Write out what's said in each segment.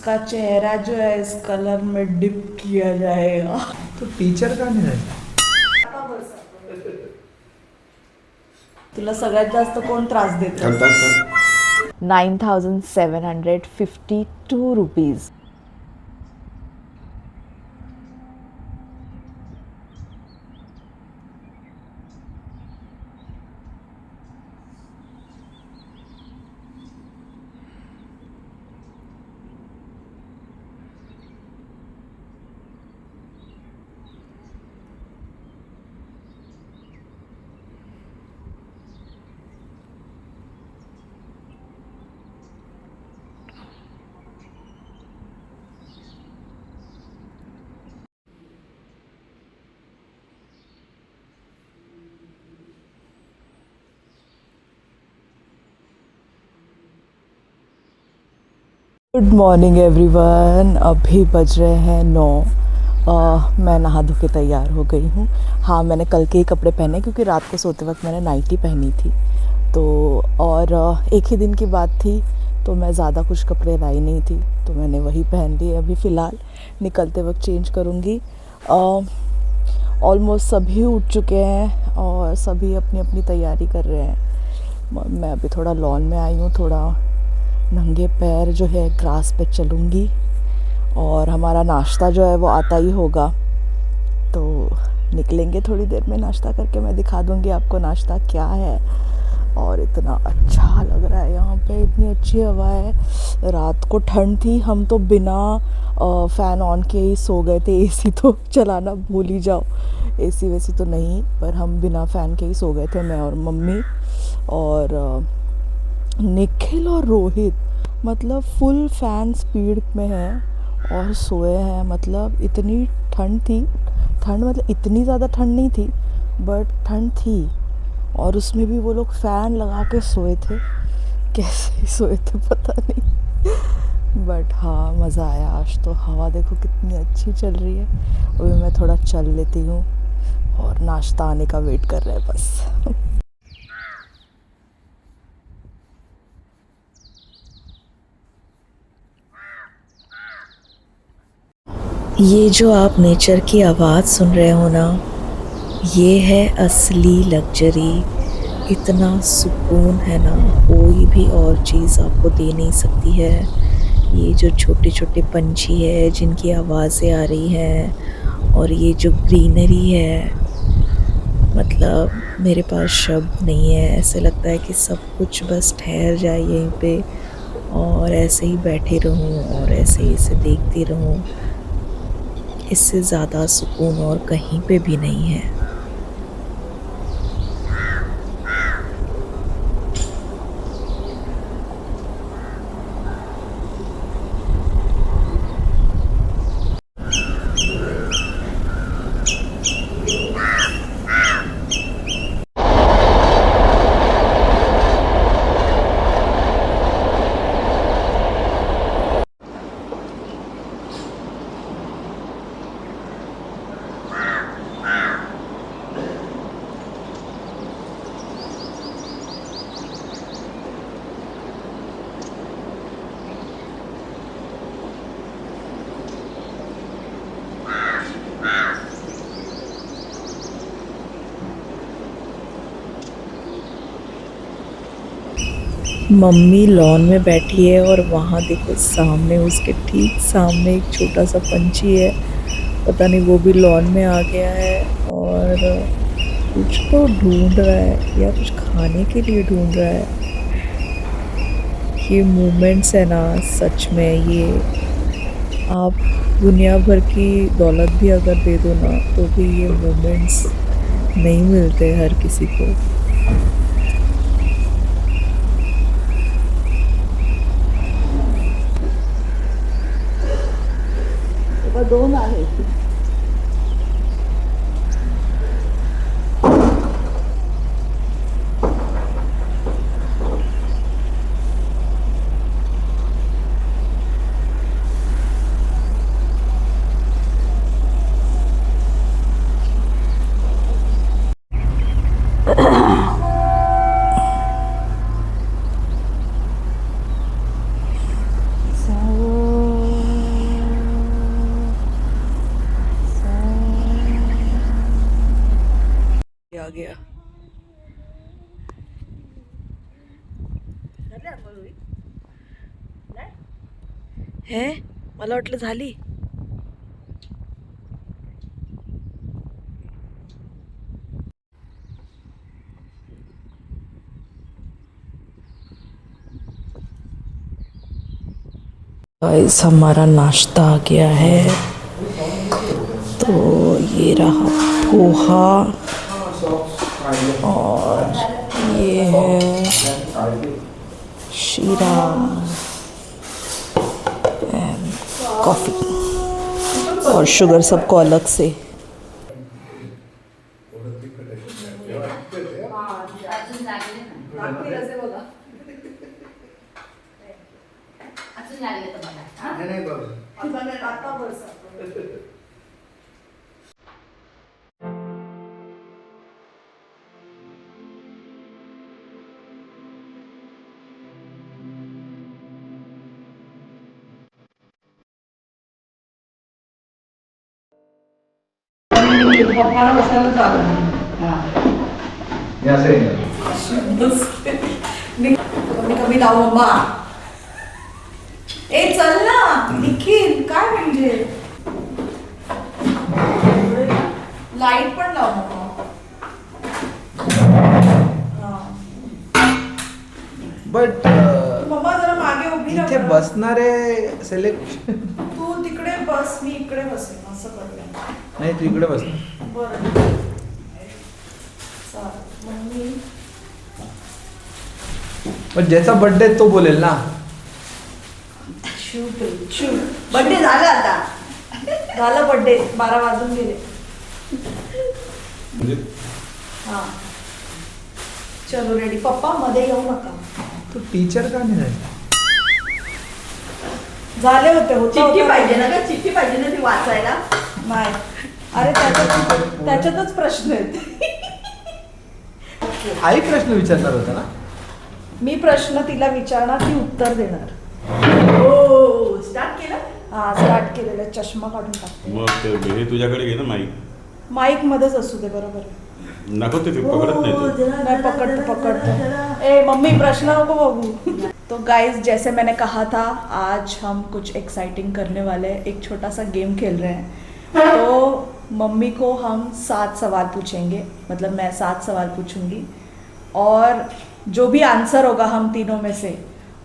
उसका चेहरा जो है इस कलर में डिप किया जाएगा। तो टीचर का नाही आहे. तुला सगळ्यात जास्त कोण त्रास देतो? 9,752 rupees. Good morning everyone. अभी बज रहे हैं 9। मैं नहा धो के तैयार हो गई हूँ। हाँ, मैंने कल के ही कपड़े पहने क्योंकि रात को सोते वक्त मैंने नाइटी पहनी थी। तो और एक ही दिन की बात थी तो मैं ज़्यादा कुछ कपड़े लाई नहीं थी तो मैंने वही पहन लिए। अभी फ़िलहाल निकलते वक्त चेंज करूँगी। ऑलमोस्ट सभी उठ चुके हैं और सभी अपनी अपनी तैयारी कर रहे हैं। मैं अभी थोड़ा लॉन में आई हूँ, थोड़ा नंगे पैर जो है ग्रास पे चलूँगी और हमारा नाश्ता जो है वो आता ही होगा तो निकलेंगे थोड़ी देर में। नाश्ता करके मैं दिखा दूँगी आपको नाश्ता क्या है। और इतना अच्छा लग रहा है यहाँ पे, इतनी अच्छी हवा है। रात को ठंड थी, हम तो बिना फ़ैन ऑन के ही सो गए थे। एसी तो चलाना भूल ही जाओ, एसी वैसी तो नहीं, पर हम बिना फ़ैन के ही सो गए थे, मैं और मम्मी। और निखिल और रोहित मतलब फुल फ़ैन स्पीड में हैं और सोए हैं। मतलब इतनी ठंड थी, ठंड मतलब इतनी ज़्यादा ठंड नहीं थी बट ठंड थी और उसमें भी वो लोग फ़ैन लगा के सोए थे। कैसे ही सोए थे पता नहीं, बट हाँ मज़ा आया। आज तो हवा देखो कितनी अच्छी चल रही है। अभी मैं थोड़ा चल लेती हूँ और नाश्ता आने का वेट कर रहे हैं बस। ये जो आप नेचर की आवाज़ सुन रहे हो ना, ये है असली लग्जरी। इतना सुकून है ना, कोई भी और चीज़ आपको दे नहीं सकती है। ये जो छोटे छोटे पंछी है जिनकी आवाज़ें आ रही हैं और ये जो ग्रीनरी है, मतलब मेरे पास शब्द नहीं है। ऐसे लगता है कि सब कुछ बस ठहर जाए यहीं पे और ऐसे ही बैठे रहूं और ऐसे ही इसे देखती रहूं। इससे ज़्यादा सुकून और कहीं पे भी नहीं है। मम्मी लॉन में बैठी है और वहाँ देखो सामने, उसके ठीक सामने एक छोटा सा पंछी है। पता नहीं वो भी लॉन में आ गया है और कुछ तो ढूंढ रहा है या कुछ खाने के लिए ढूंढ रहा है। ये मोमेंट्स है ना, सच में ये आप दुनिया भर की दौलत भी अगर दे दो ना तो भी ये मोमेंट्स नहीं मिलते हर किसी को। दोन आहे। गया. हे मला वाटलं झाली. गाइस हमारा नाश्ता आ गया है. तो ये रहा पोहा और ये है शीरा एंड कॉफ़ी और शुगर सबको अलग से. कमी कमी लाव मम्मा. ए चल ना निखिल. काय म्हणजे लाईट पण लाव मम्मा. बट मम्मा जरा मागे उभी राहा इथे बरं. बसणारे सिलेक्शन तू तिकडे बस, मी इकडे बसेन असं करूया. नाही, तू इकडे बस. बरं चालेल. मम्मी पण ज्याचा बर्थडे तो बोलेल ना. बर्थडे झाला आता. झाला बर्थडे. 12 वाजून गेले. हा चलो रेडी. पप्पा मध्ये येऊ नका. तू टीचर का नाही झाली? झाले होते. चिठ्ठी पाहिजे ना का? चिठ्ठी पाहिजे ना ती वाचायला. नाही. अरे त्याच्यातच प्रश्न आहेत. आई प्रश्न विचारणार होता ना. मी प्रश्न तिला विचारणार, ती उत्तर देणार. हो स्टार्ट केलं. हा स्टार्ट केलेला. चष्मा काढून टाक. मग ते हे तुझ्याकडे घे ना माईक. माईक मध्येच असू दे. बरोबर आहे. नको ते पकडत नाही ते. मैं पकड़ता. ए मम्मी प्रश्न नको बघू. तो गाइस जैसे मैंने कहा था आज हम कुछ एक्साइटिंग करने वाले हैं. एक छोटा सा गेम खेल रहे हैं. तो मम्मी को हम 7 सवाल पूछेंगे. मतलब मैं 7 सवाल पूछूंगी और जो भी आंसर होगा हम तीनों में से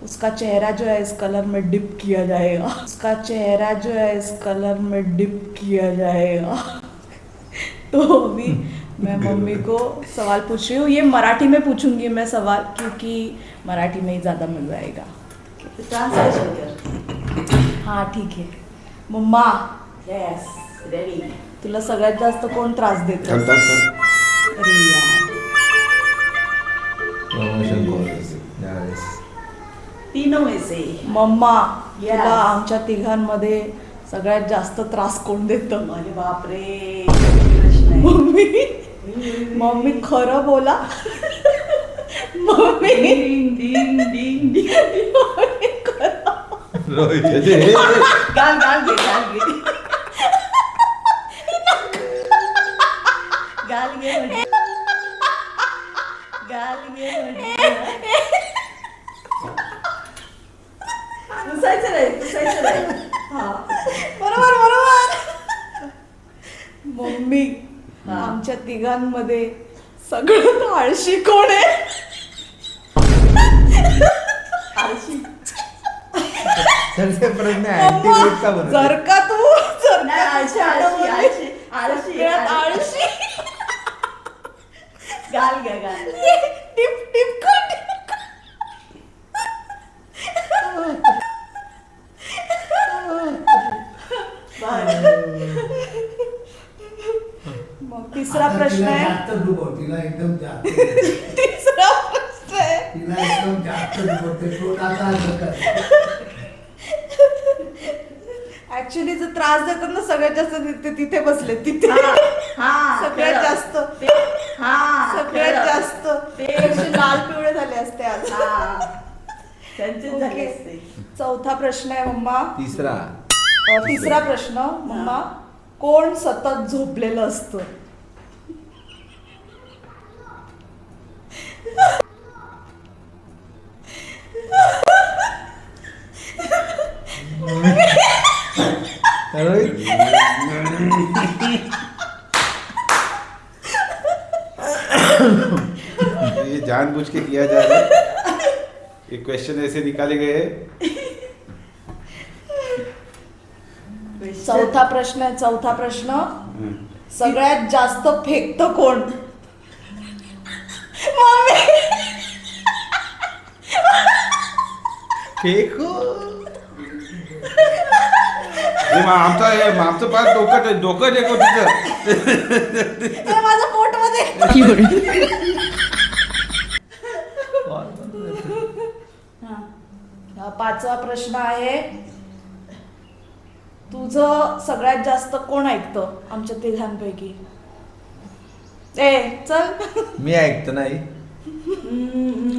उसका चेहरा जो है इस कलर में डिप किया जाएगा. उसका चेहरा जो है इस कलर में डिप किया जाएगा. तो अभी मैं मम्मी को सवाल पूछ रही हूँ. ये मराठी में पूछूंगी मैं सवाल, क्योंकि मराठी में ही ज़्यादा मजा आएगा. ट्रान्सलेशन कर. हाँ ठीक है. मम्मा येस रेडी. तुला सगळ्यात जास्त कोण त्रास देतं? थांब, थांब, थांब. अरे यार. प्रमोशन कॉलेज यावेळेस. तीनों में से मम्मा Yes. तुला आमच्या तिघांमध्ये सगळ्यात जास्त त्रास कोण देतं? अरे बापरे प्रश्न आहे. मम्मी मम्मी खरं बोला. मम्मी डिंग डिंग डिंग डिंग. मम्मी खरं. रोहित गाल गाल घे गाल घे. गाल घे म्हणजे गाल घे म्हणजे पुसायचं नाही पुसायचं नाही. हा बरोबर बरोबर. मम्मी हा. आमच्या तिघांमध्ये सगळ्यात आळशी कोण आहे? आळशी. सरसे प्रश्न अँटीवेट का बनवते? जर का तू जर नाही का आळशी तू आळशी आळशी आळशी आळशी सगळ्यात आळशी. गाल घ्या गाल. टिप टिप कर, टिप कर. मग तिसरा प्रश्न आहे. जास्त डुबव तिला एकदम जास्त. तिसरा प्रश्न आहे. तिला एकदम जास्त डुबवते. थोडासा असं कर. ऍक्च्युली जर त्रास देतात ना सगळ्यात जास्त तिथे बसले. तिथे हा सगळ्यात जास्त. हा सगळ्यात जास्त. ते असे लाल पिवळे झाले असते आज. त्यांचे ओके. झाले असते. चौथा प्रश्न आहे मम्मा. तिसरा प्रश्न मम्मा. कोण सतत झोपलेलं असतं? रोहित ये जानबूझ के किया जा रहा है। ये क्वेश्चन ऐसे निकाले गए हैं। चौथा प्रश्न आहे, चौथा प्रश्न. सगळ्यात जास्त फेकतं कोण? मम्मी. फेको आमचं पाच डोकं टेको तिथं. हे माझं पोटमध्ये. हा पाचवा प्रश्न आहे. तुझं सगळ्यात जास्त कोण ऐकतं आमच्या तिघांपैकी? चल. मी ऐकतो नाही.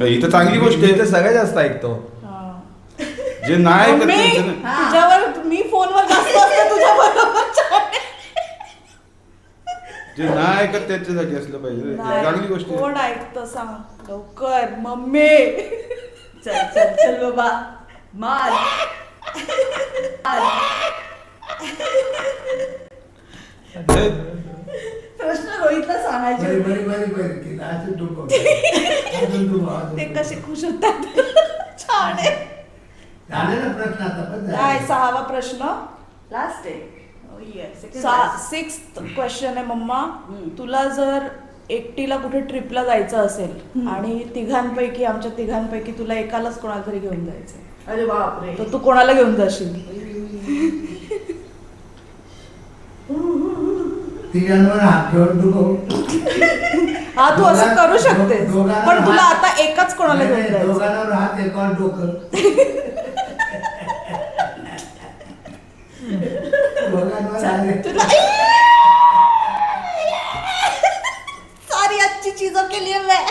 ही तर चांगली गोष्ट मी तर आहे. सगळ्यात जास्त ऐकतो. जे नाही ऐकत मम्मी, त्यांचं नाही. तुझ्यावर मी फोनवर जास्त असते तुझ्या बरोबर. जे नाही ऐकत त्यांच्यासाठी असलं पाहिजे. चांगली गोष्ट आहे. कोण ऐकतं सांग लवकर. मम्मी. चल चल चल बाबा मार. प्रश्न रोहितला सांगायचे बरी होते. बरी बरी बरी तिला अजून डोकं. अजून डोकं, अजून ते डोकं. कसे खुश होतात. छान आहे. झाले ना प्रश्न आता पण झाले. काय सहावा प्रश्न. लास्ट आहे. सिक्स्थ क्वेश्चन आहे मम्मा. तुला जर एकटीला कुठे ट्रिपला जायचं असेल आणि तिघांपैकी आमच्या तिघांपैकी तुला एकालाच कोणाला तरी घेऊन जायचं, अरे बापरे. तर तू कोणाला घेऊन जाशील? तिघांवर हात ठेवून डोकं. हा तू असं करू शकतेस, दोघांना पण तुला हात- आता एकाच कोणाला घेऊन नाही, जायचं. दोघांवर हात एकावर डोकं. दोघांवर हात- तुला सारी अच्छी चीजों के लिए मैं,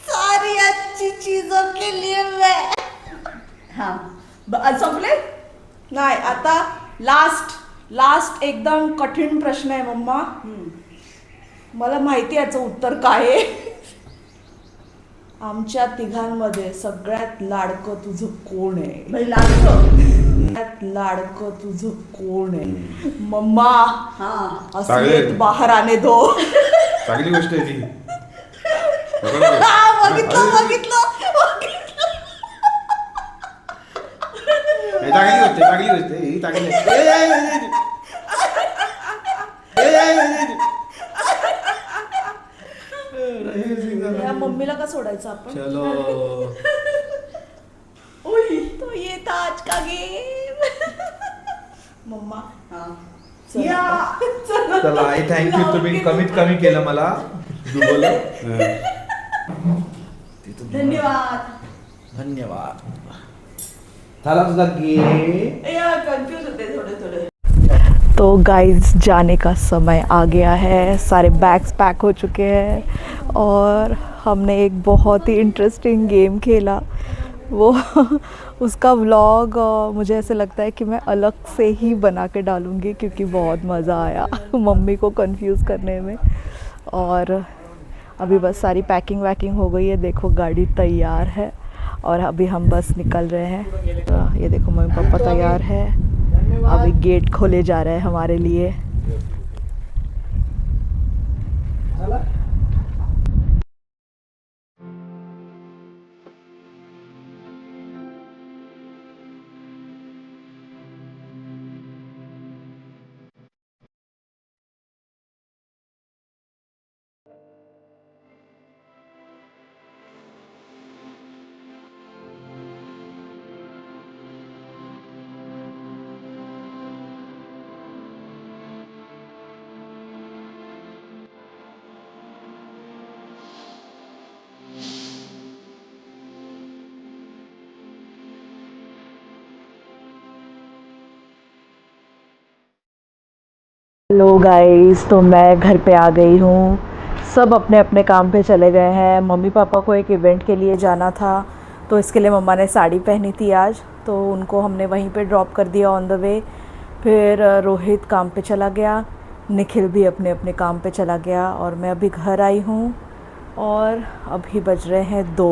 सारी अच्छी चीजों के लिए मैं. हा संपले. नाही आता लास्ट एकदम कठीण प्रश्न आहे मम्मा. मला माहिती आहे याचं उत्तर काय आहे. आमच्या तिघांमध्ये सगळ्यात लाडकं तुझं कोण आहे? म्हणजे लागतो. सगळ्यात लाडकं तुझं कोण आहे? मम्मा हा असलियत बाहर आने दो. चांगली गोष्ट आहे ती. बघितलं. हे चांगली गोष्ट आहे. ही चांगली आहे. या मम्मीला का सोडायचं आपण? चलो तो ये था आज का गेम. मम्मा हा. चल. या. चला आई थँक्यू, तुम्ही कमीत कमी केलं मला डुबवलं. धन्यवाद. धन्यवाद. झाला तुझा गेम. या कन्फ्यूज होते थोडे. तो गाइस जाने का समय आ गया है. सारे बैग्स पैक हो चुके हैं और हमने एक बहुत ही इंटरेस्टिंग गेम खेला. वो उसका व्लॉग मुझे ऐसे लगता है कि मैं अलग से ही बना के डालूँगी क्योंकि बहुत मज़ा आया मम्मी को कंफ्यूज करने में. और अभी बस सारी पैकिंग वैकिंग हो गई है. देखो गाड़ी तैयार है और अभी हम बस निकल रहे हैं. तो ये देखो मम्मी पापा तैयार है. अभी गेट खोले जा रहे हैं हमारे लिए. हेलो गाइस, तो मैं घर पे आ गई हूँ. सब अपने अपने काम पे चले गए हैं. मम्मी पापा को एक इवेंट के लिए जाना था तो इसके लिए मम्मा ने साड़ी पहनी थी आज, तो उनको हमने वहीं पे ड्रॉप कर दिया ऑन द वे. फिर रोहित काम पे चला गया, निखिल भी अपने अपने काम पे चला गया और मैं अभी घर आई हूँ. और अभी बज रहे हैं 2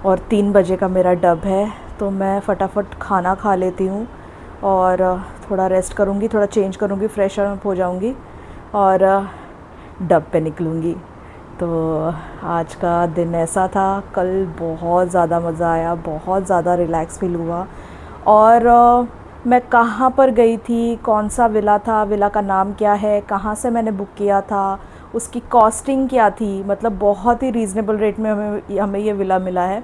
और 3 बजे का मेरा डब है. तो मैं फटाफट खाना खा लेती हूँ और थोड़ा रेस्ट करूँगी, थोड़ा चेंज करूँगी, फ्रेश अप हो जाऊँगी और डब पे निकलूँगी। तो आज का दिन ऐसा था। कल बहुत ज़्यादा मज़ा आया, बहुत ज़्यादा रिलैक्स फील हुआ। और मैं कहाँ पर गई थी, कौन सा विला था, विला का नाम क्या है, कहाँ से मैंने बुक किया था, उसकी कॉस्टिंग क्या थी, मतलब बहुत ही रीज़नेबल रेट में हमें ये विला मिला है।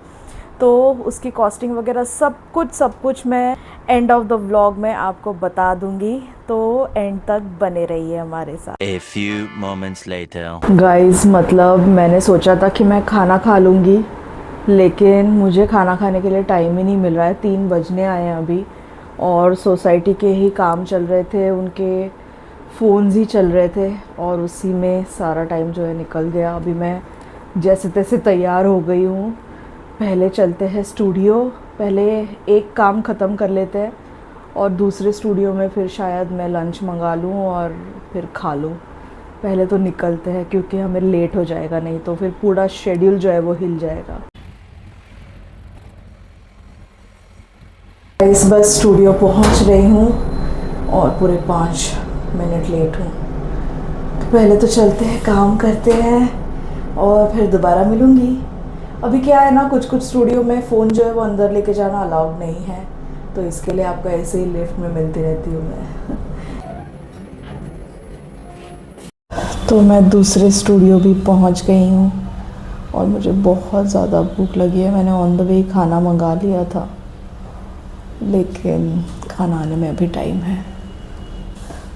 तो उसकी कॉस्टिंग वगैरह सब कुछ मैं एंड ऑफ द व्लॉग में आपको बता दूंगी। तो एंड तक बने रहिए हमारे साथ। A few moments later. Guys, मतलब मैंने सोचा था कि मैं खाना खा लूँगी, लेकिन मुझे खाना खाने के लिए टाइम ही नहीं मिल रहा है। 3 बजने आए हैं अभी और सोसाइटी के ही काम चल रहे थे, उनके फ़ोन्स ही चल रहे थे और उसी में सारा टाइम जो है निकल गया। अभी मैं जैसे तैसे तैयार हो गई हूँ। पहले चलते हैं स्टूडियो, पहले एक काम ख़त्म कर लेते हैं और दूसरे स्टूडियो में फिर शायद मैं लंच मंगा लूँ और फिर खा लूँ। पहले तो निकलते हैं क्योंकि हमें लेट हो जाएगा, नहीं तो फिर पूरा शेड्यूल जो है वो हिल जाएगा। इस बस स्टूडियो पहुंच रही हूँ और पूरे 5 मिनट लेट हूँ। तो पहले तो चलते हैं, काम करते हैं और फिर दोबारा मिलूँगी। अभी क्या है ना, कुछ स्टूडियो में फ़ोन जो है वो अंदर लेके जाना अलाउड नहीं है, तो इसके लिए आपको ऐसे ही लिफ्ट में मिलती रहती हूँ मैं। तो मैं दूसरे स्टूडियो भी पहुँच गई हूँ और मुझे बहुत ज़्यादा भूख लगी है। मैंने ऑन द वे खाना मंगा लिया था, लेकिन खाना आने में अभी टाइम है।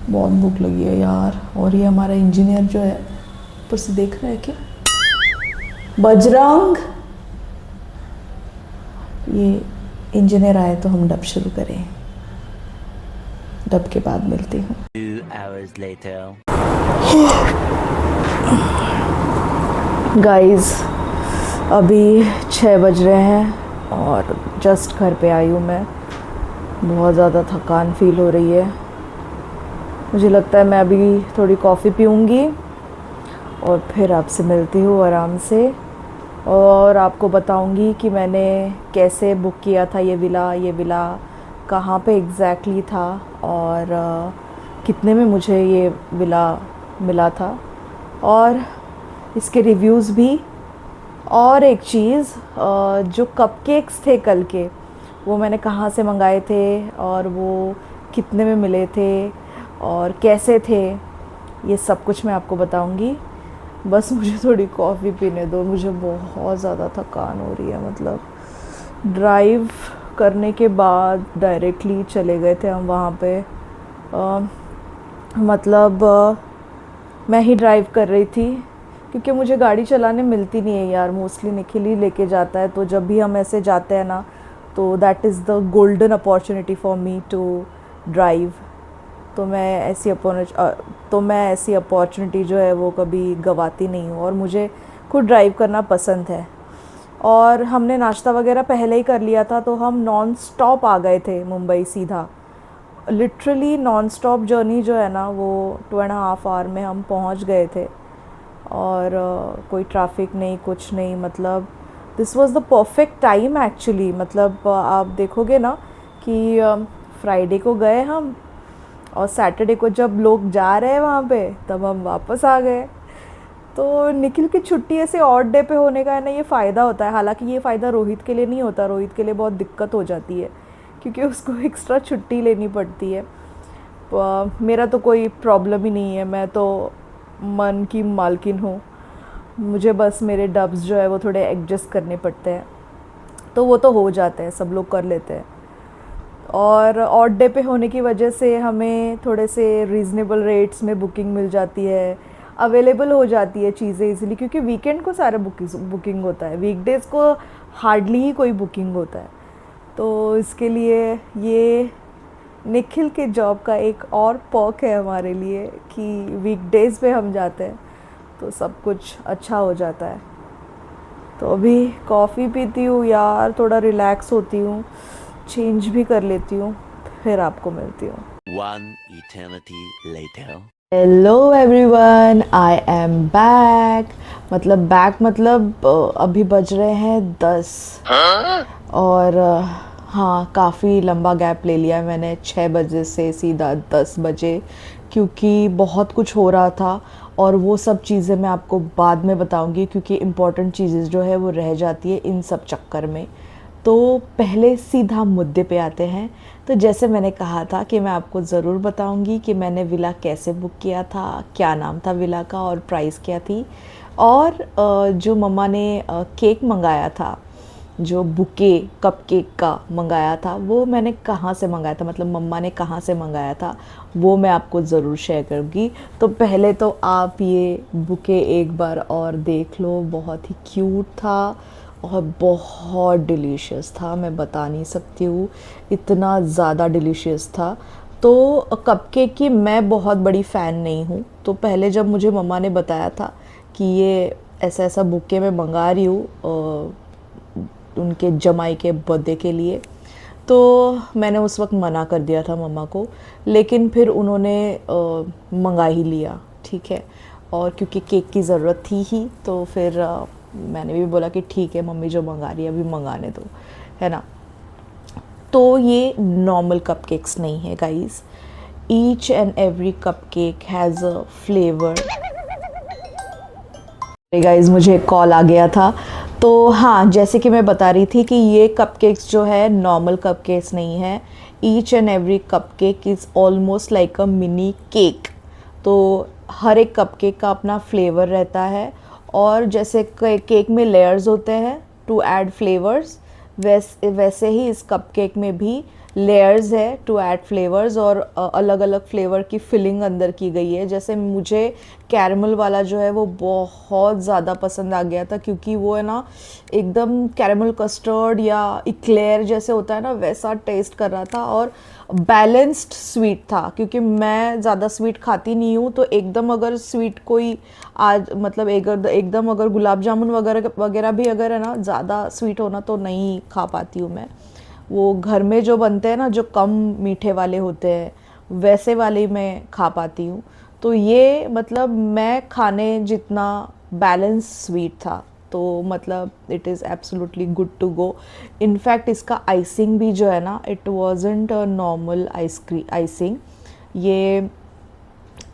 बहुत भूख लगी है यार। और ये हमारा इंजीनियर जो है ऊपर से देख रहा है क्या, बजरंग, ये इंजीनियर आए तो हम डब शुरू करें। डब के बाद मिलती हूँ। 2 hours later. गाइस, अभी 6 बज रहे हैं और जस्ट घर पे आई हूँ मैं। बहुत ज़्यादा थकान फील हो रही है। मुझे लगता है मैं अभी थोड़ी कॉफ़ी पीऊँगी और फिर आपसे मिलती हूँ आराम से और आपको बताऊँगी कि मैंने कैसे बुक किया था ये विला कहाँ पे एग्जैक्टली था और कितने में मुझे ये विला मिला था और इसके रिव्यूज़ भी। और एक चीज़, जो कपकेक्स थे कल के, वो मैंने कहाँ से मंगाए थे और वो कितने में मिले थे और कैसे थे, ये सब कुछ मैं आपको बताऊंगी। बस मुझे थोड़ी कॉफ़ी पीने दो, मुझे बहुत ज़्यादा थकान हो रही है। मतलब ड्राइव करने के बाद डायरेक्टली चले गए थे हम वहाँ पे। मैं ही ड्राइव कर रही थी क्योंकि मुझे गाड़ी चलाने मिलती नहीं है यार। मोस्टली निखिल ही लेके जाता है, तो जब भी हम ऐसे जाते हैं ना, तो that is the golden opportunity for me to drive. तो मैं ऐसी अपॉर्चुनिटी जो है वो कभी गवाती नहीं हूँ और मुझे खुद ड्राइव करना पसंद है। और हमने नाश्ता वगैरह पहले ही कर लिया था, तो हम नॉन स्टॉप आ गए थे मुंबई सीधा। लिटरली नॉन स्टॉप जर्नी जो है ना, वो 2.5 आवर में हम पहुँच गए थे और कोई ट्रैफिक नहीं, कुछ नहीं। मतलब this was the perfect time actually. मतलब आप देखोगे ना कि फ्राइडे को गए हम और सैटरडे को जब लोग जा रहे हैं वहाँ पे, तब हम वापस आ गए। तो निखिल की छुट्टी ऐसे ऑड डे पे होने का है ना, ये फ़ायदा होता है। हालांकि ये फ़ायदा रोहित के लिए नहीं होता, रोहित के लिए बहुत दिक्कत हो जाती है क्योंकि उसको एक्स्ट्रा छुट्टी लेनी पड़ती है। मेरा तो कोई प्रॉब्लम ही नहीं है, मैं तो मन की मालकिन हूँ। मुझे बस मेरे डब्स जो है वो थोड़े एडजस्ट करने पड़ते हैं, तो वो तो हो जाते हैं, सब लोग कर लेते हैं। और ऑड डे पे होने की वजह से हमें थोड़े से रीज़नेबल रेट्स में बुकिंग मिल जाती है, अवेलेबल हो जाती है चीज़ें इजीली, क्योंकि वीकेंड को सारा बुकिंग होता है, वीकडेज़ को हार्डली ही कोई बुकिंग होता है। तो इसके लिए ये निखिल के जॉब का एक और पर्क है हमारे लिए कि वीकडेज़ पे हम जाते हैं तो सब कुछ अच्छा हो जाता है। तो अभी कॉफ़ी पीती हूँ यार, थोड़ा रिलैक्स होती हूँ, चेंज भी कर लेती हूँ, फिर आपको मिलती हूँ। 1 eternity later. Hello everyone, I am back. मतलब अभी बज रहे हैं 10 और हाँ, काफ़ी लंबा गैप ले लिया है मैंने 6 बजे से सीधा 10 बजे, क्योंकि बहुत कुछ हो रहा था और वो सब चीज़ें मैं आपको बाद में बताऊंगी, क्योंकि इम्पॉर्टेंट चीज़ें जो है वो रह जाती है इन सब चक्कर में। तो पहले सीधा मुद्दे पे आते हैं। तो जैसे मैंने कहा था कि मैं आपको ज़रूर बताऊंगी कि मैंने विला कैसे बुक किया था, क्या नाम था विला का और प्राइस क्या थी, और जो मम्मा ने केक मंगाया था, जो बुके कपकेक का मंगाया था, वो मैंने कहाँ से मंगाया था, मतलब मम्मा ने कहाँ से मंगाया था, वो मैं आपको ज़रूर शेयर करूँगी। तो पहले तो आप ये बुके एक बार और देख लो, बहुत ही क्यूट था और बहुत डिलीशियस था, मैं बता नहीं सकती हूँ, इतना ज़्यादा डिलीशियस था। तो कपकेक की मैं बहुत बड़ी फ़ैन नहीं हूँ, तो पहले जब मुझे मम्मा ने बताया था कि ये ऐसा ऐसा बुके मैं मंगा रही हूँ उनके जमाई के बर्थडे के लिए, तो मैंने उस वक्त मना कर दिया था मम्मा को, लेकिन फिर उन्होंने मंगा ही लिया, ठीक है। और क्योंकि केक की ज़रूरत थी ही, तो फिर मैंने भी बोला कि ठीक है मम्मी जो मंगा रही है अभी मंगाने दो, है ना। तो ये नॉर्मल कपकेक्स नहीं है guys, each and every cupcake has a flavour. Guys मुझे कॉल आ गया था। तो हाँ, जैसे कि मैं बता रही थी कि ये कपकेक्स जो है नॉर्मल कपकेक्स नहीं है, each and every cupcake is almost like a mini cake. तो हर एक कपकेक का अपना फ्लेवर रहता है, और जैसे केक में लेयर्स होते हैं टू ऐड फ्लेवर्स, वैसे ही इस कपकेक में भी लेयर्स है टू ऐड फ्लेवर्स, और अलग अलग फ्लेवर की फिलिंग अंदर की गई है। जैसे मुझे कैरमल वाला जो है वो बहुत ज़्यादा पसंद आ गया था, क्योंकि वो है ना एकदम कैरमल कस्टर्ड या इक्लेयर जैसे होता है ना, वैसा टेस्ट कर रहा था, और बैलेंस्ड स्वीट था, क्योंकि मैं ज़्यादा स्वीट खाती नहीं हूँ। तो एकदम अगर स्वीट कोई आज मतलब एकदम अगर गुलाब जामुन वगैरह भी अगर है ना ज़्यादा स्वीट होना तो नहीं खा पाती हूँ मैं। वो घर में जो बनते हैं ना, जो कम मीठे वाले होते हैं, वैसे वाले मैं खा पाती हूँ। तो ये मतलब मैं खाने जितना बैलेंस स्वीट था, तो मतलब it is absolutely good to go. In fact इसका आइसिंग भी जो है ना, it wasn't a normal icing. ये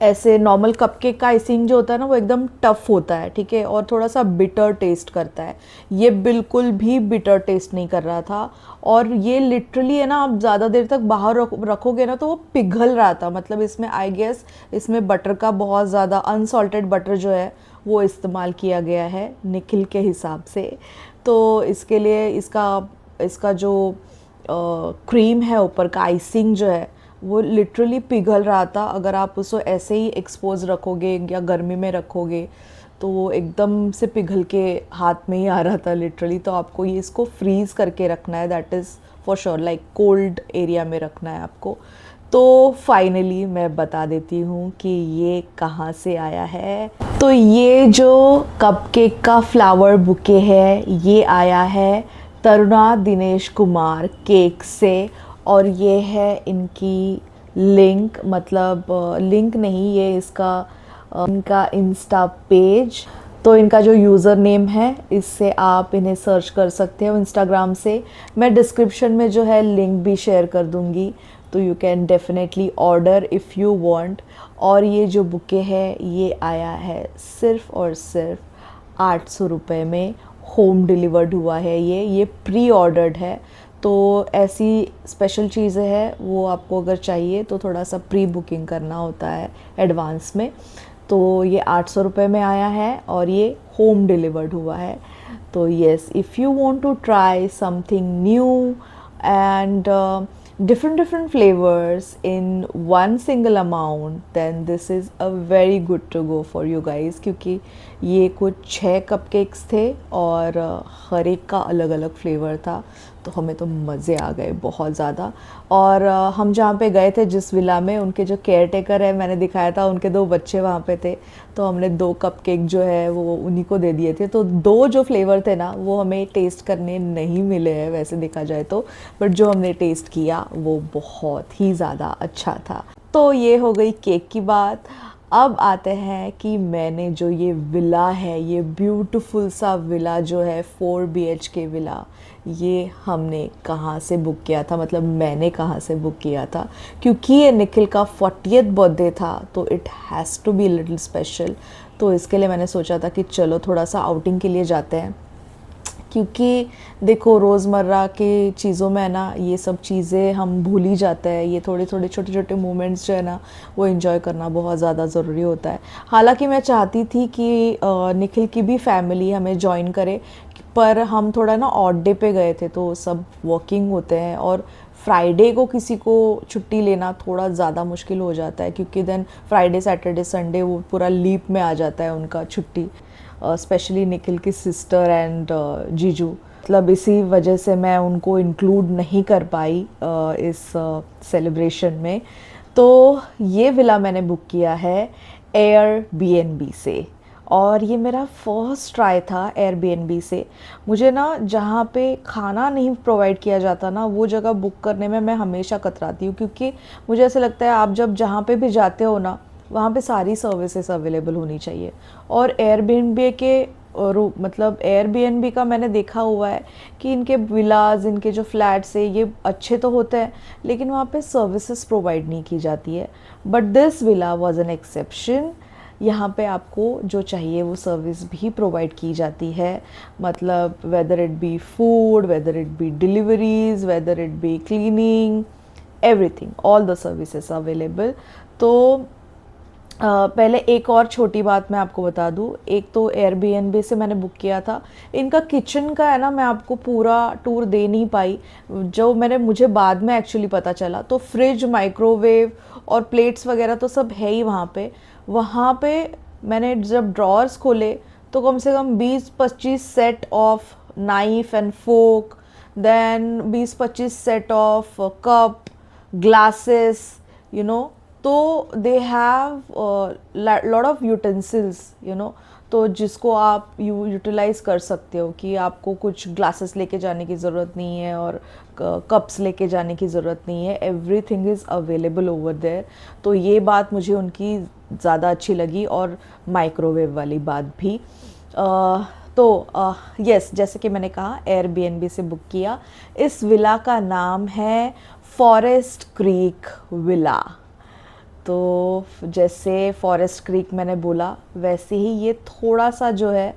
ऐसे नॉर्मल कपकेक का आइसिंग जो होता है ना, वो एकदम टफ होता है, ठीक है, और थोड़ा सा बिटर टेस्ट करता है। ये बिल्कुल भी बिटर टेस्ट नहीं कर रहा था, और ये लिटरली है ना, आप ज़्यादा देर तक बाहर रखोगे ना तो वो पिघल रहा था। मतलब इसमें आई गेस इसमें बटर का बहुत ज़्यादा अनसॉल्टेड बटर जो है वो इस्तेमाल किया गया है निखिल के हिसाब से। तो इसके लिए इसका जो क्रीम है ऊपर का, आइसिंग जो है वो लिटरली पिघल रहा था। अगर आप उसको ऐसे ही एक्सपोज रखोगे या गर्मी में रखोगे तो वो एकदम से पिघल के हाथ में ही आ रहा था लिटरली। तो आपको ये इसको फ्रीज़ करके रखना है, that is for sure, like cold area में रखना है आपको। तो फाइनली मैं बता देती हूँ कि ये कहाँ से आया है। तो ये जो कपकेक का फ्लावर बुके है, ये आया है तरुणा दिनेश कुमार केक से, और ये है इनकी लिंक, मतलब लिंक नहीं, ये इनका इंस्टा पेज। तो इनका जो यूज़र नेम है, इससे आप इन्हें सर्च कर सकते हो इंस्टाग्राम से। मैं डिस्क्रिप्शन में जो है लिंक भी शेयर कर दूँगी, तो you can definitely order if you want. और ये जो बुके है ये आया है सिर्फ़ और सिर्फ 800 रुपये में, होम डिलीवर्ड हुआ है। ये प्री ऑर्डर्ड है। तो ऐसी स्पेशल चीज़ें हैं, वो आपको अगर चाहिए तो थोड़ा सा प्री बुकिंग करना होता है एडवांस में। तो ये 800 रुपये में आया है और ये होम डिलीवर्ड हुआ है। तो yes, if you want to try something new and different flavors in one single amount, then this is a very good to go for you guys, क्योंकि ये कुछ 6 कपकेक्स थे और हर एक का अलग अलग फ्लेवर था। तो हमें तो मज़े आ गए बहुत ज़्यादा। और हम जहाँ पे गए थे जिस विला में, उनके जो केयर टेकर है, मैंने दिखाया था, उनके 2 बच्चे वहाँ पे थे। तो हमने 2 कपकेक जो है वो उन्हीं को दे दिए थे। तो 2 जो फ्लेवर थे ना, वो हमें टेस्ट करने नहीं मिले हैं वैसे देखा जाए तो, बट जो हमने टेस्ट किया वो बहुत ही ज़्यादा अच्छा था। तो ये हो गई केक की बात। अब आते हैं कि मैंने जो ये विला है, ये ब्यूटीफुल सा विला जो है 4 BHK विला, ये हमने कहाँ से बुक किया था, मतलब मैंने कहाँ से बुक किया था, क्योंकि ये निखिल का 40th बर्थडे था तो it has to be little special. तो इसके लिए मैंने सोचा था कि चलो थोड़ा सा आउटिंग के लिए जाते हैं, क्योंकि देखो रोज़मर्रा के चीज़ों में है ना ये सब चीज़ें हम भूल ही जाते हैं। ये थोड़े थोड़े छोटे छोटे मोमेंट्स जो है ना वो एंजॉय करना बहुत ज़्यादा ज़रूरी होता है। हालांकि मैं चाहती थी कि निखिल की भी फैमिली हमें ज्वाइन करे, पर हम थोड़ा ना ऑड डे पे गए थे तो सब वर्किंग होते हैं, और फ्राइडे को किसी को छुट्टी लेना थोड़ा ज़्यादा मुश्किल हो जाता है, क्योंकि देन फ्राइडे सैटरडे संडे वो पूरा लीप में आ जाता है उनका छुट्टी, स्पेशली निखिल की सिस्टर एंड जीजू। मतलब इसी वजह से मैं उनको इंक्लूड नहीं कर पाई इस सेलिब्रेशन में। तो ये विला मैंने बुक किया है एयरबीएनबी से, और ये मेरा फर्स्ट ट्राई था एयरबीएनबी से। मुझे ना जहाँ पे खाना नहीं प्रोवाइड किया जाता ना वो जगह बुक करने में मैं हमेशा कतराती हूँ, क्योंकि मुझे ऐसा लगता है आप जब जहाँ पे भी जाते हो ना वहाँ पे सारी सर्विसेज अवेलेबल होनी चाहिए। और एयरबीएनबी के मतलब एयरबीएनबी का मैंने देखा हुआ है कि इनके विलाज, इनके जो फ्लैट्स है ये अच्छे तो होते हैं लेकिन वहाँ पे सर्विसेज प्रोवाइड नहीं की जाती है। But this villa was an exception. यहाँ पे आपको जो चाहिए वो सर्विस भी प्रोवाइड की जाती है, मतलब whether it be food, whether it be deliveries, whether it be cleaning, everything, all the services available. तो पहले एक और छोटी बात मैं आपको बता दूँ, एक तो एयरबीएनबी से मैंने बुक किया था, इनका किचन का है ना मैं आपको पूरा टूर दे नहीं पाई, जो मुझे बाद में एक्चुअली पता चला। तो फ्रिज, माइक्रोवेव और प्लेट्स वगैरह तो सब है ही वहाँ पे। वहाँ पे मैंने जब ड्रॉर्स खोले तो कम से कम 20-25 set of knife and fork, then 20-25 set of cup, glasses, you know. तो they have lot of utensils, you know, तो जिसको आप यूटिलाइज़ कर सकते हो कि आपको कुछ ग्लासेस लेके जाने की ज़रूरत नहीं है और कप्स लेके जाने की ज़रूरत नहीं है, everything is available over there. तो ये बात मुझे उनकी ज़्यादा अच्छी लगी, और माइक्रोवेव वाली बात भी। यस, जैसे कि मैंने कहा एयरबीएनबी से बुक किया। इस विला का नाम है फॉरेस्ट क्रीक विला। तो जैसे फॉरेस्ट क्रीक मैंने बोला वैसे ही ये थोड़ा सा जो है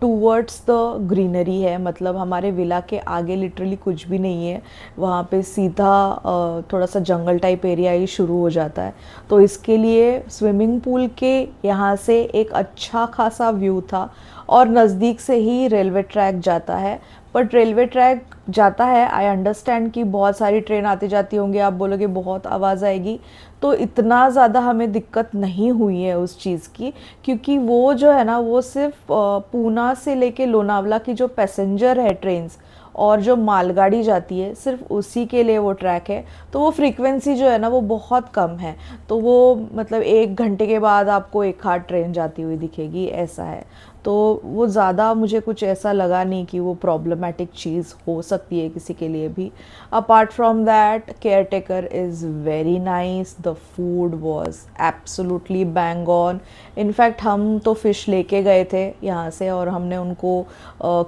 टूवर्ड्स द ग्रीनरी है, मतलब हमारे विला के आगे लिटरली कुछ भी नहीं है, वहाँ पे सीधा थोड़ा सा जंगल टाइप एरिया ही शुरू हो जाता है। तो इसके लिए स्विमिंग पूल के यहाँ से एक अच्छा खासा व्यू था, और नज़दीक से ही रेलवे ट्रैक जाता है। बट रेलवे ट्रैक जाता है, आई अंडरस्टैंड कि बहुत सारी ट्रेन आती जाती होंगी, आप बोलोगे बहुत आवाज़ आएगी, तो इतना ज़्यादा हमें दिक्कत नहीं हुई है उस चीज़ की, क्योंकि वो जो है ना वो सिर्फ पूना से लेके लोनावला की जो पैसेंजर है ट्रेन्स और जो मालगाड़ी जाती है सिर्फ उसी के लिए वो ट्रैक है। तो वो फ्रीक्वेंसी जो है ना वो बहुत कम है, तो वो मतलब 1 घंटे के बाद आपको एक आध ट्रेन जाती हुई दिखेगी, ऐसा है। तो वो ज़्यादा मुझे कुछ ऐसा लगा नहीं कि वो प्रॉब्लमेटिक चीज़ हो सकती है किसी के लिए भी। Apart from that care taker is very nice, the food was absolutely bang on. In fact हम तो फ़िश लेके गए थे यहाँ से, और हमने उनको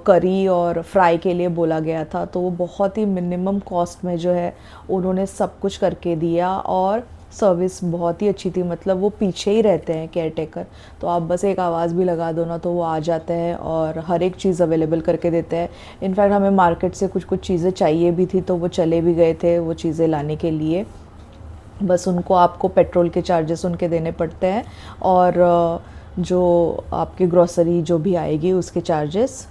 करी और फ्राई के लिए बोला गया था, तो वो बहुत ही मिनिमम कॉस्ट में जो है उन्होंने सब कुछ करके दिया, और सर्विस बहुत ही अच्छी थी। मतलब वो पीछे ही रहते हैं केयर टेकर, तो आप बस एक आवाज़ भी लगा दो ना तो वो आ जाते हैं और हर एक चीज़ अवेलेबल करके देते हैं। इनफैक्ट हमें मार्केट से कुछ चीज़ें चाहिए भी थी तो वो चले भी गए थे वो चीज़ें लाने के लिए। बस उनको आपको पेट्रोल के चार्जेस उनके देने पड़ते हैं, और जो आपकी ग्रॉसरी जो भी आएगी उसके चार्जेस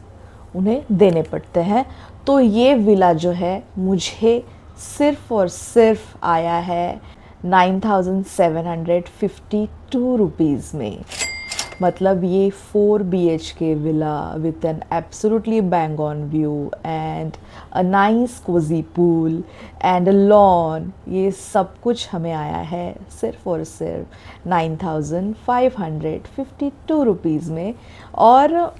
उन्हें देने पड़ते हैं। तो ये विला जो है मुझे सिर्फ़ और सिर्फ आया है 9,752 रुपीज़ में। मतलब ये 4 BHK villa with an absolutely bang on view and a nice cozy pool and a lawn, ये सब कुछ हमें आया है सिर्फ और सिर्फ 9,552 रुपीज़ में। और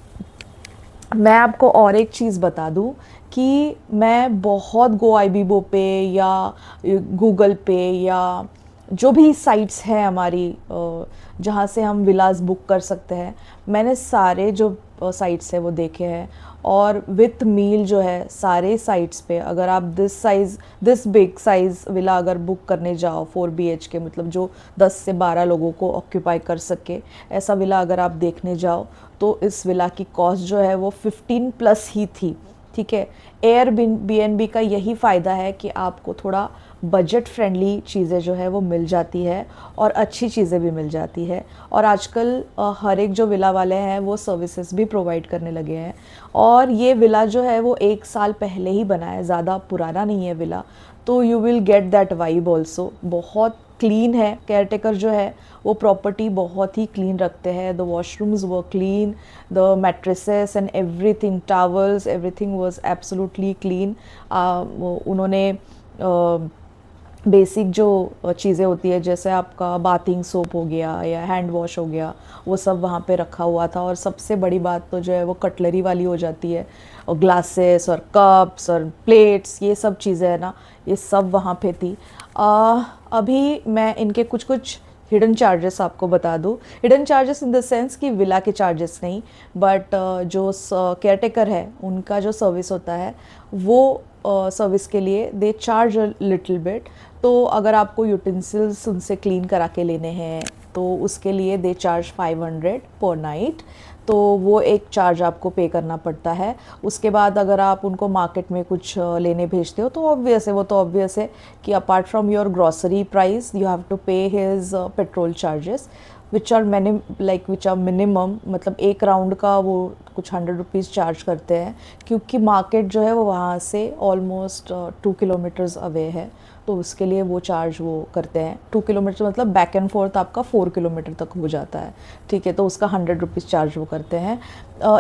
मैं आपको और एक चीज़ बता दूं कि मैं बहुत GoIbibo पे या गूगल पे या जो भी साइट्स हैं हमारी जहाँ से हम विलास बुक कर सकते हैं, मैंने सारे जो साइट्स है वो देखे हैं। और विथ मील जो है सारे साइट्स पे, अगर आप दिस बिग साइज़ विला अगर बुक करने जाओ 4 BHK, मतलब जो 10 से 12 लोगों को ऑक्यूपाई कर सके, ऐसा विला अगर आप देखने जाओ तो इस विला की कॉस्ट जो है वो 15+ ही थी। ठीक है, एयरबीएनबी का यही फ़ायदा है कि आपको थोड़ा बजट फ्रेंडली चीज़ें जो है वो मिल जाती है और अच्छी चीज़ें भी मिल जाती है। और आजकल हर एक जो विला वाले हैं वो सर्विसेज भी प्रोवाइड करने लगे हैं। और ये विला जो है वो 1 साल पहले ही बना है, ज़्यादा पुराना नहीं है विला, तो you will get that vibe also. बहुत क्लीन है, केयरटेकर जो है वो प्रॉपर्टी बहुत ही क्लीन रखते हैं। The washrooms were clean, the mattresses and everything, towels, everything was absolutely clean. उन्होंने बेसिक जो चीज़ें होती है जैसे आपका बाथिंग सोप हो गया या हैंड वॉश हो गया, वो सब वहाँ पे रखा हुआ था। और सबसे बड़ी बात तो जो है वो कटलरी वाली हो जाती है, और ग्लासेस और कप्स और प्लेट्स, ये सब चीज़ें है ना, ये सब वहाँ पे थी। अभी मैं इनके कुछ हिडन चार्जेस आपको बता दूँ। Hidden charges in the sense कि विला के चार्जेस नहीं, बट जो केयरटेकर है उनका जो सर्विस होता है वो सर्विस के लिए they charge a little bit. तो अगर आपको यूटेंसिल्स उनसे क्लीन करा के लेने हैं तो उसके लिए दे चार्ज 500 पर नाइट, तो वो एक चार्ज आपको पे करना पड़ता है। उसके बाद अगर आप उनको मार्केट में कुछ लेने भेजते हो तो ऑब्वियस है कि apart from your grocery price you have to pay his petrol charges which are minimum, मतलब एक राउंड का वो कुछ 100 रुपीज़ चार्ज करते हैं, क्योंकि मार्केट जो है वो वहाँ से ऑलमोस्ट 2 किलोमीटर्स अवे है, तो उसके लिए वो चार्ज वो करते हैं। 2 किलोमीटर मतलब बैक एंड फोर्थ आपका 4 किलोमीटर तक हो जाता है। ठीक है, तो उसका 100 रुपीज़ चार्ज वो करते हैं।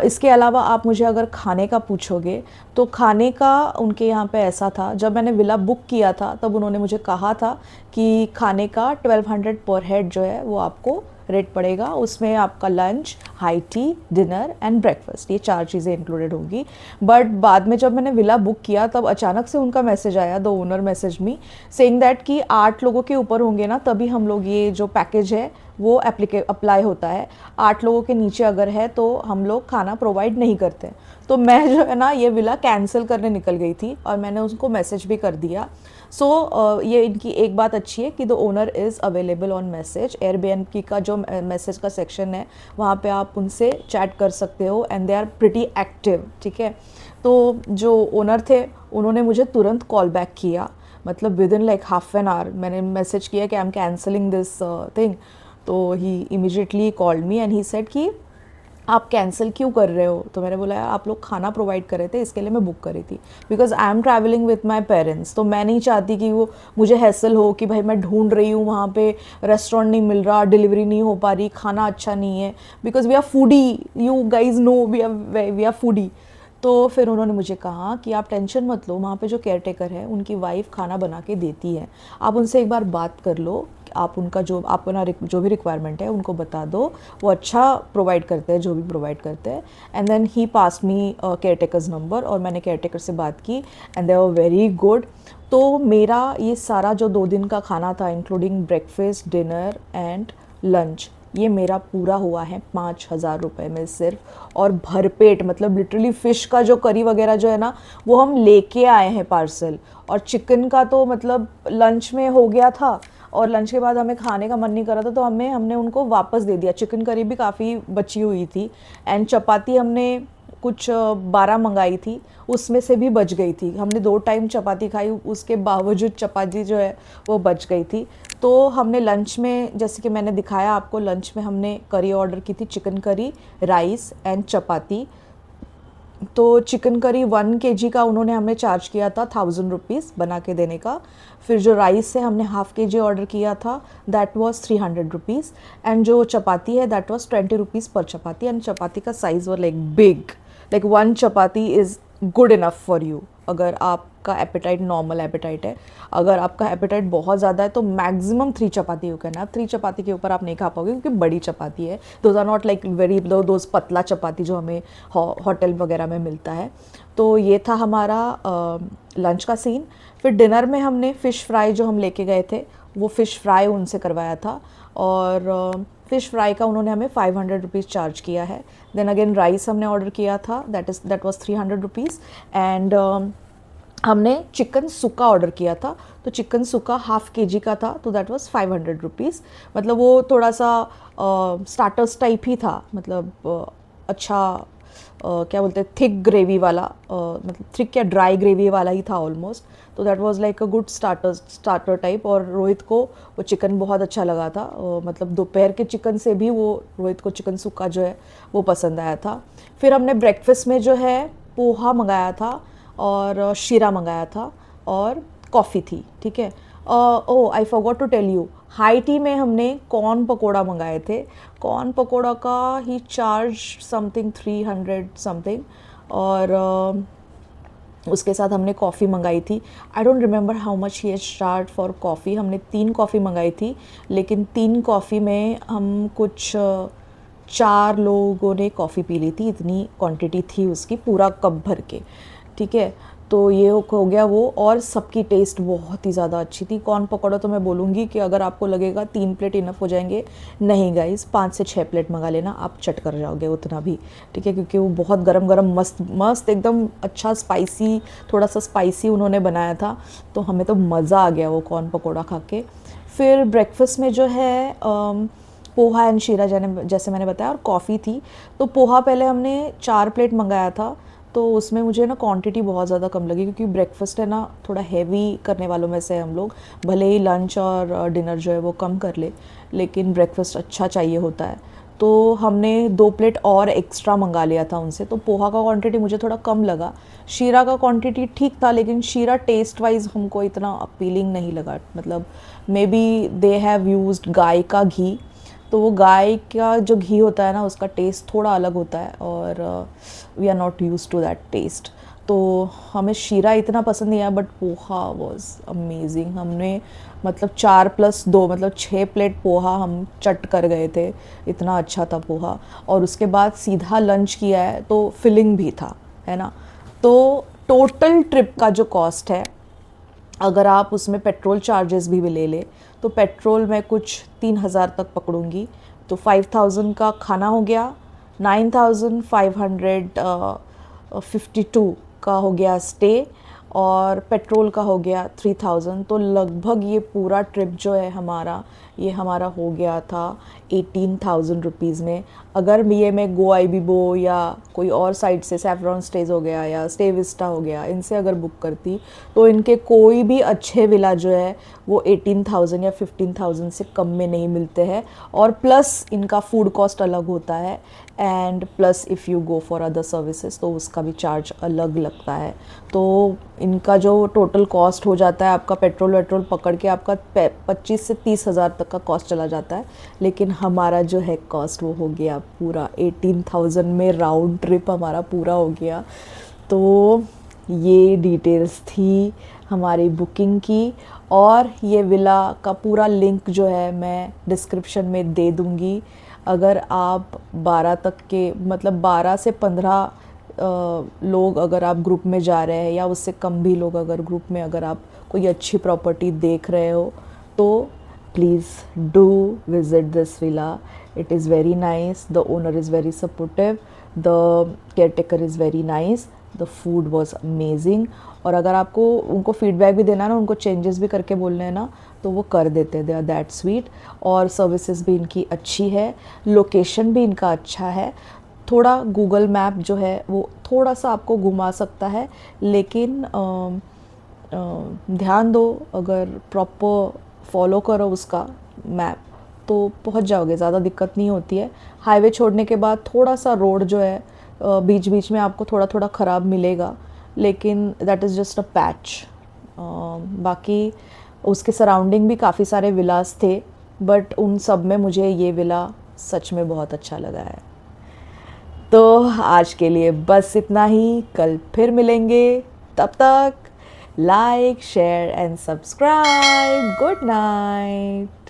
इसके अलावा आप मुझे अगर खाने का पूछोगे तो खाने का उनके यहाँ पे ऐसा था, जब मैंने विला बुक किया था तब उन्होंने मुझे कहा था कि खाने का 1200 पर हेड जो है वो आपको रेट पड़ेगा। उसमें आपका lunch, high tea, dinner and breakfast, ये 4 चीज़ें इंक्लूडेड होंगी। बट बाद में जब मैंने विला बुक किया तब अचानक से उनका मैसेज आया, the owner message me saying that कि 8 लोगों के ऊपर होंगे ना तभी हम लोग ये जो पैकेज है वो अप्लाई होता है, 8 लोगों के नीचे अगर है तो हम लोग खाना प्रोवाइड नहीं करते। तो मैं जो है ना ये विला कैंसिल करने निकल गई थी और मैंने उसको मैसेज भी कर दिया। सो ये इनकी एक बात अच्छी है कि the owner is available on message. Airbnb का जो मैसेज का सेक्शन है वहाँ पे आप उनसे चैट कर सकते हो and they are pretty active. ठीक है, तो जो ओनर थे उन्होंने मुझे तुरंत कॉल बैक किया, मतलब within like half an hour. मैंने मैसेज किया कि I am cancelling this thing, तो he immediately called me and he said कि आप कैंसिल क्यों कर रहे हो। तो मैंने बोला यार आप लोग खाना प्रोवाइड कर रहे थे इसके लिए मैं बुक करी थी, because I am travelling with my parents, तो मैं नहीं चाहती कि वो मुझे हैसल हो कि भाई मैं ढूंढ रही हूँ वहाँ पे रेस्टोरेंट नहीं मिल रहा, डिलीवरी नहीं हो पा रही, खाना अच्छा नहीं है, because we are foodie, you guys know we are foodie. तो फिर उन्होंने मुझे कहा कि आप टेंशन मत लो, वहाँ पे जो केयरटेकर है उनकी वाइफ खाना बना के देती है, आप उनसे एक बार बात कर लो, आप उनका जो अपना जो भी रिक्वायरमेंट है उनको बता दो, वो अच्छा प्रोवाइड करते हैं जो भी प्रोवाइड करते हैं। And then he pass me caretaker's number और मैंने केयरटेकर से बात की and they were very good. तो मेरा ये सारा जो 2 दिन का खाना था including breakfast, dinner and lunch, ये मेरा पूरा हुआ है 5000 रुपये में सिर्फ, और भरपेट, मतलब लिटरली फ़िश का जो करी वगैरह जो है ना वो हम लेके आए हैं पार्सल, और चिकन का तो मतलब लंच में हो गया था और लंच के बाद हमें खाने का मन नहीं कर रहा था तो हमने उनको वापस दे दिया। चिकन करी भी काफ़ी बची हुई थी एंड चपाती हमने कुछ 12 मंगाई थी, उसमें से भी बच गई थी। हमने 2 टाइम चपाती खाई, उसके बावजूद चपाती जो है वो बच गई थी। तो हमने लंच में, जैसे कि मैंने दिखाया आपको, लंच में हमने करी ऑर्डर की थी, चिकन करी, राइस एंड चपाती। तो चिकन करी 1 kg का उन्होंने हमें चार्ज किया था 1000 रुपीज़ बना के देने का। फिर जो राइस है हमने ½ kg ऑर्डर किया था, दैट वाज 300 रुपीज़, एंड जो चपाती है दैट वाज 20 रुपीज़ पर चपाती। एंड चपाती का size were like big, like 1 chapati is good enough for you अगर आपका एपेटाइट नॉर्मल एपेटाइट है। अगर आपका एपेटाइट बहुत ज़्यादा है तो maximum 3 chapati you can have. 3 चपाती के ऊपर आप नहीं खा पाओगे क्योंकि बड़ी चपाती है, those are not like very those पतला चपाती जो हमें होटल वगैरह में मिलता है। तो ये था हमारा लंच का सीन। फिर डिनर में हमने फ़िश फ्राई जो हम लेके गए थे वो फ़िश फ्राई उनसे करवाया था और फ़िश फ्राई का उन्होंने हमें 500 रुपीज़ चार्ज किया है। देन अगेन राइस हमने ऑर्डर किया था, दैट वाज 300 रुपीज़ एंड हमने चिकन सुक्का ऑर्डर किया था, तो चिकन सुक्का हाफ केजी का था, तो दैट वाज 500 रुपीज़। मतलब वो थोड़ा सा स्टार्टर्स टाइप ही था, मतलब अच्छा क्या बोलते हैं थिक ग्रेवी वाला, मतलब थिक या ड्राई ग्रेवी वाला ही था ऑलमोस्ट, तो that was like a good starter type. और रोहित को वो चिकन बहुत अच्छा लगा था, मतलब दोपहर के चिकन से भी वो रोहित को चिकन सुक्का जो है वो पसंद आया था। फिर हमने ब्रेकफास्ट में जो है पोहा मंगाया था और शीरा मंगाया था और कॉफ़ी थी, ठीक है। Oh I forgot to tell you, high tea में हमने कॉर्न पकोड़ा मंगाए थे। कॉर्न पकोड़ा का ही चार्ज समथिंग 300 समथिंग और उसके साथ हमने कॉफ़ी मंगाई थी। I don't remember how much he charge for coffee. हमने 3 कॉफ़ी मंगाई थी, लेकिन 3 कॉफ़ी में हम कुछ 4 लोगों ने कॉफ़ी पी ली थी, इतनी क्वांटिटी थी उसकी, पूरा कप भर के, ठीक है। तो ये हो गया वो, और सबकी टेस्ट बहुत ही ज़्यादा अच्छी थी। कॉर्न पकौड़ा तो मैं बोलूँगी कि अगर आपको लगेगा 3 प्लेट इनफ हो जाएंगे, नहीं गाइस 5 से 6 प्लेट मंगा लेना, आप चट कर जाओगे उतना भी, ठीक है, क्योंकि वो बहुत गरम गरम मस्त एकदम अच्छा स्पाइसी, थोड़ा सा स्पाइसी उन्होंने बनाया था, तो हमें तो मज़ा आ गया वो कॉर्न पकौड़ा खा के। फिर ब्रेकफास्ट में जो है पोहा एंड शीरा जैसे मैंने बताया, और कॉफ़ी थी। तो पोहा पहले हमने 4 प्लेट मंगाया था, तो उसमें मुझे ना क्वांटिटी बहुत ज़्यादा कम लगी, क्योंकि ब्रेकफास्ट है ना थोड़ा हैवी करने वालों में से हम लोग, भले ही लंच और डिनर जो है वो कम कर ले, लेकिन ब्रेकफास्ट अच्छा चाहिए होता है। तो हमने 2 प्लेट और एक्स्ट्रा मंगा लिया था उनसे, तो पोहा का क्वांटिटी मुझे थोड़ा कम लगा। शीरा का क्वांटिटी ठीक था, लेकिन शीरा टेस्ट वाइज हमको इतना अपीलिंग नहीं लगा, मतलब maybe they have used गाय का घी, तो वो गाय का जो घी होता है ना उसका टेस्ट थोड़ा अलग होता है, और we are not used to that taste. तो हमें शीरा इतना पसंद नहीं आया, बट पोहा वाज अमेजिंग। हमने मतलब 4+2 मतलब 6 प्लेट पोहा हम चट कर गए थे, इतना अच्छा था पोहा। और उसके बाद सीधा लंच किया है, तो फिलिंग भी था, है ना। तो टोटल ट्रिप का जो कॉस्ट है, अगर आप उसमें पेट्रोल चार्जेस भी ले ले, तो पेट्रोल में कुछ 3000 तक पकड़ूंगी, तो 5000 का खाना हो गया, 9552 का हो गया स्टे, और पेट्रोल का हो गया 3000। तो लगभग ये पूरा ट्रिप जो है हमारा हो गया था 18,000 रुपीज़ में। अगर ये मैं गो आईबीबो या कोई और साइट से, सैफरॉन स्टेज हो गया या स्टे विस्टा हो गया, इनसे अगर बुक करती, तो इनके कोई भी अच्छे विला जो है वो 18,000 या 15,000 से कम में नहीं मिलते हैं, और प्लस इनका फूड कॉस्ट अलग होता है, and plus if you go for other services तो उसका भी चार्ज अलग लगता है। तो इनका जो टोटल कॉस्ट हो जाता है, आपका पेट्रोल वेट्रोल पकड़ के आपका 25 से 30 हज़ार तक का कॉस्ट चला जाता है, लेकिन हमारा जो है कॉस्ट वो हो गया पूरा 18,000 में, राउंड ट्रिप हमारा पूरा हो गया। तो ये डिटेल्स थी हमारी बुकिंग की, और ये विला का पूरा लिंक जो है मैं डिस्क्रिप्शन में दे दूँगी। अगर आप 12 तक के, मतलब 12 से 15 लोग अगर आप ग्रुप में जा रहे हैं, या उससे कम भी लोग अगर ग्रुप में, अगर आप कोई अच्छी प्रॉपर्टी देख रहे हो, तो please do visit this villa. It is very nice, the owner is very supportive, the caretaker is very nice, the food was amazing. और अगर आपको उनको फीडबैक भी देना है ना, उनको चेंजेस भी करके बोलने हैं ना, तो वो कर देते हैं, दे आर दैट स्वीट। और सर्विसेज भी इनकी अच्छी है, लोकेशन भी इनका अच्छा है। थोड़ा गूगल मैप जो है वो थोड़ा सा आपको घुमा सकता है, लेकिन ध्यान दो, अगर प्रॉपर फॉलो करो उसका मैप तो पहुंच जाओगे, ज़्यादा दिक्कत नहीं होती है। हाईवे छोड़ने के बाद थोड़ा सा रोड जो है बीच बीच में आपको थोड़ा थोड़ा ख़राब मिलेगा, लेकिन that is just a patch. बाकी उसके सराउंडिंग भी काफ़ी सारे विलास थे, बट उन सब में मुझे ये विला सच में बहुत अच्छा लगा है। तो आज के लिए बस इतना ही, कल फिर मिलेंगे, तब तक like share and subscribe. Good night.